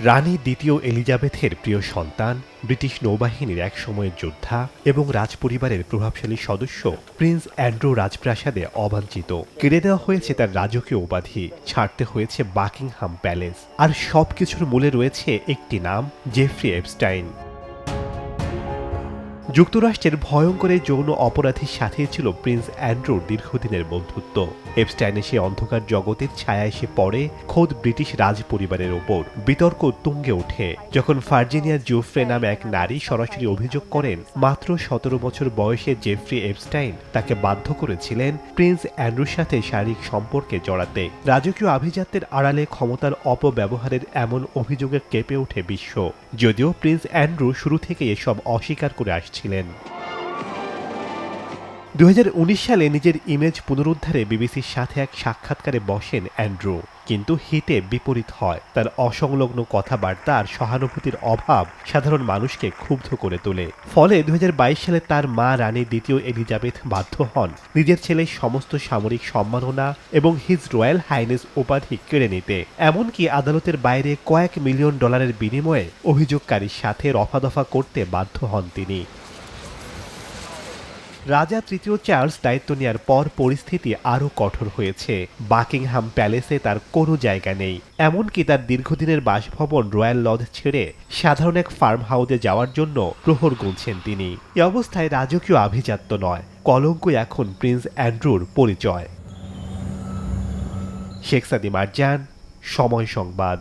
রানী দ্বিতীয় এলিজাবেথের প্রিয় সন্তান, ব্রিটিশ নৌবাহিনীর এক সময়ের যোদ্ধা এবং রাজপরিবারের প্রভাবশালী সদস্য প্রিন্স অ্যান্ড্রু রাজপ্রাসাদে অবাঞ্ছিত। কেড়ে দেওয়া হয়েছে তার রাজকীয় উপাধি, ছাড়তে হয়েছে বাকিংহাম প্যালেস, আর সবকিছুর মূলে রয়েছে একটি নাম, জেফ্রি এপস্টাইন। যুক্তরাষ্ট্রের ভয়ঙ্কর এই যৌন অপরাধীর সাথেই ছিল প্রিন্স অ্যান্ড্রুর দীর্ঘদিনের বন্ধুত্ব। এপস্টাইনের সেই অন্ধকার জগতের ছায়া এসে পড়ে খোদ ব্রিটিশ রাজ পরিবারের ওপর। বিতর্ক তুঙ্গে ওঠে যখন ভার্জিনিয়া জুফ্রে নামে এক নারী সরাসরি অভিযোগ করেন মাত্র ১৭ বছর বয়সে জেফ্রি এপস্টাইন তাকে বাধ্য করেছিলেন প্রিন্স অ্যান্ড্রুর সাথে শারীরিক সম্পর্কে জড়াতে। রাজকীয় আভিজাত্যের আড়ালে ক্ষমতার অপব্যবহারের এমন অভিযোগে কেঁপে ওঠে বিশ্ব, যদিও প্রিন্স অ্যান্ড্রু শুরু থেকে এসব অস্বীকার করে আসছিলেন। ২০১৯ সালে নিজের ইমেজ পুনরুদ্ধারে বিবিসির সাথে এক সাক্ষাৎকারে বসেন অ্যান্ড্রু, কিন্তু হিতে বিপরীত হয়। তার অসংলগ্ন কথাবার্তা আর সহানুভূতির অভাব সাধারণ মানুষকে ক্ষুব্ধ করে তোলে। ফলে ২০২২ সালে তার মা রানী দ্বিতীয় এলিজাবেথ বাধ্য হন নিজের ছেলের সমস্ত সামরিক সম্মাননা এবং হিজ রয়্যাল হাইনেস উপাধি কেড়ে নিতে। এমনকি আদালতের বাইরে কয়েক মিলিয়ন ডলারের বিনিময়ে অভিযোগকারীর সাথে রফাদফা করতে বাধ্য হন তিনি। রাজা তৃতীয় চার্লস দায়িত্ব নেওয়ার পর পরিস্থিতি আরও কঠোর হয়েছে। বাকিংহাম প্যালেসে তার কোনো জায়গা নেই, এমনকি তার দীর্ঘদিনের বাসভবন রয়্যাল লজ ছেড়ে সাধারণ এক ফার্ম হাউসে যাওয়ার জন্য প্রহর গুনছেন তিনি। এ অবস্থায় রাজকীয় আভিজাত্য নয়, কলঙ্কই এখন প্রিন্স অ্যান্ড্রুর পরিচয়। শেখ সাদি মারজান, সময় সংবাদ।